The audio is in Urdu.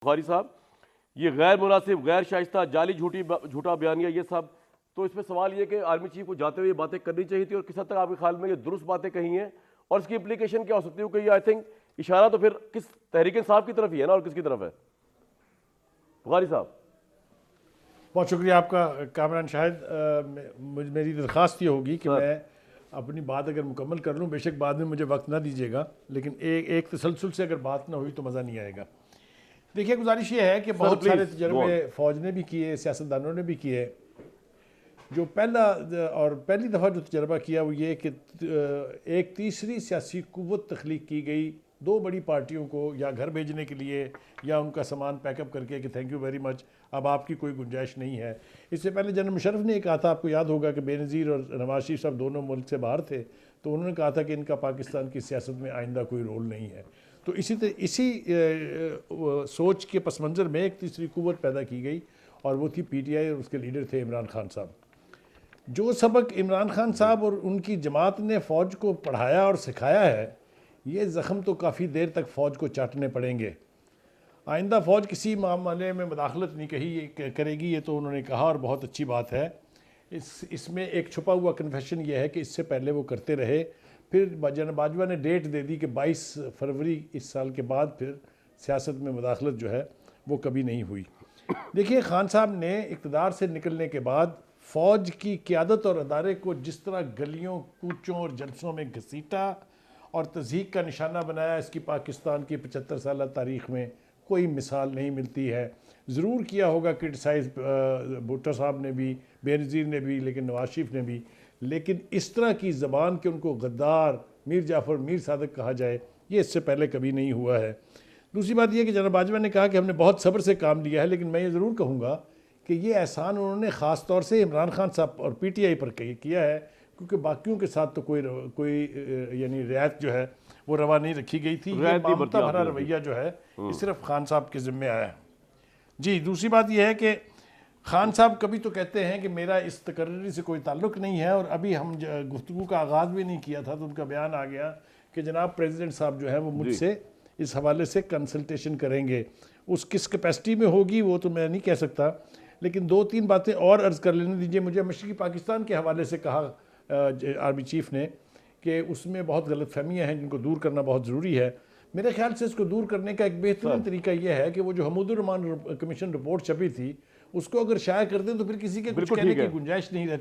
بخاری صاحب، یہ غیر مناسب، غیر شائستہ، جعلی جھوٹا بیانیہ، یہ سب تو اس پہ سوال یہ کہ آرمی چیف کو جاتے ہوئے یہ باتیں کرنی چاہیے تھی، اور کس حد تک آپ کے خیال میں یہ درست باتیں کہی ہیں اور اس کی امپلیکیشن کیا ہو سکتی ہے؟ کہ یہ آئی تھنک اشارہ تو پھر کس تحریک انصاف کی طرف ہی ہے نا، اور کس کی طرف ہے؟ بخاری صاحب بہت شکریہ آپ کا کامران شاہد. میری درخواست یہ ہوگی کہ میں اپنی بات اگر مکمل کر لوں، بے شک بعد میں مجھے وقت نہ دیجیے گا، لیکن ایک تسلسل سے اگر بات نہ ہوئی تو مزہ نہیں آئے گا. دیکھیے گزارش یہ ہے کہ بہت سارے تجربے فوج نے بھی کیے، سیاستدانوں نے بھی کیے. جو پہلی دفعہ جو تجربہ کیا وہ یہ کہ ایک تیسری سیاسی قوت تخلیق کی گئی، دو بڑی پارٹیوں کو یا گھر بھیجنے کے لیے یا ان کا سامان پیک اپ کر کے کہ تھینک یو ویری مچ، اب آپ کی کوئی گنجائش نہیں ہے. اس سے پہلے جنرل مشرف نے یہ کہا تھا، آپ کو یاد ہوگا کہ بے نظیر اور نواز شریف صاحب دونوں ملک سے باہر تھے، تو انہوں نے کہا تھا کہ ان کا پاکستان کی سیاست میں آئندہ کوئی رول نہیں ہے. تو اسی سوچ کے پس منظر میں ایک تیسری قوت پیدا کی گئی، اور وہ تھی پی ٹی آئی، اور اس کے لیڈر تھے عمران خان صاحب. جو سبق عمران خان صاحب اور ان کی جماعت نے فوج کو پڑھایا اور سکھایا ہے، یہ زخم تو کافی دیر تک فوج کو چاٹنے پڑیں گے. آئندہ فوج کسی معاملے میں مداخلت نہیں کرے گی، یہ تو انہوں نے کہا، اور بہت اچھی بات ہے. اس میں ایک چھپا ہوا کنفیشن یہ ہے کہ اس سے پہلے وہ کرتے رہے. پھر جنرل باجوہ نے ڈیٹ دے دی کہ 22 فروری اس سال کے بعد پھر سیاست میں مداخلت جو ہے وہ کبھی نہیں ہوئی. دیکھیے خان صاحب نے اقتدار سے نکلنے کے بعد فوج کی قیادت اور ادارے کو جس طرح گلیوں، کوچوں اور جلسوں میں گھسیٹا اور تضحیک کا نشانہ بنایا، اس کی پاکستان کی 75 سالہ تاریخ میں کوئی مثال نہیں ملتی ہے. ضرور کیا ہوگا کرٹیسائز بھٹو صاحب نے بھی، بے نظیر نے بھی، لیکن نواز شریف نے بھی، لیکن اس طرح کی زبان کہ ان کو غدار، میر جعفر، میر صادق کہا جائے، یہ اس سے پہلے کبھی نہیں ہوا ہے. دوسری بات یہ کہ جنرل باجوہ نے کہا کہ ہم نے بہت صبر سے کام لیا ہے، لیکن میں یہ ضرور کہوں گا کہ یہ احسان انہوں نے خاص طور سے عمران خان صاحب اور پی ٹی آئی پر کیا ہے، کیونکہ باقیوں کے ساتھ تو کوئی یعنی رعایت جو ہے وہ روا نہیں رکھی گئی تھی. یہ ممتا بھرا رویہ جو ہے یہ صرف خان صاحب کے ذمہ آیا ہے. جی دوسری بات یہ ہے کہ خان صاحب کبھی تو کہتے ہیں کہ میرا اس تقرری سے کوئی تعلق نہیں ہے، اور ابھی ہم گفتگو کا آغاز بھی نہیں کیا تھا تو ان کا بیان آ گیا کہ جناب پریزیڈنٹ صاحب جو ہے وہ مجھ سے اس حوالے سے کنسلٹیشن کریں گے. اس کس کیپیسٹی میں ہوگی وہ تو میں نہیں کہہ سکتا، لیکن دو تین باتیں اور عرض کر لینے دیجیے مجھے. مشرقی پاکستان کے حوالے سے کہا آرمی چیف نے کہ اس میں بہت غلط فہمیاں ہیں جن کو دور کرنا بہت ضروری ہے. میرے خیال سے اس کو دور کرنے کا ایک بہترین طریقہ یہ ہے کہ وہ جو حمود الرحمان کمیشن رپورٹ چھپی تھی اس کو اگر شائع کر دیں تو پھر کسی کے کچھ کہنے کی گنجائش نہیں رہتی.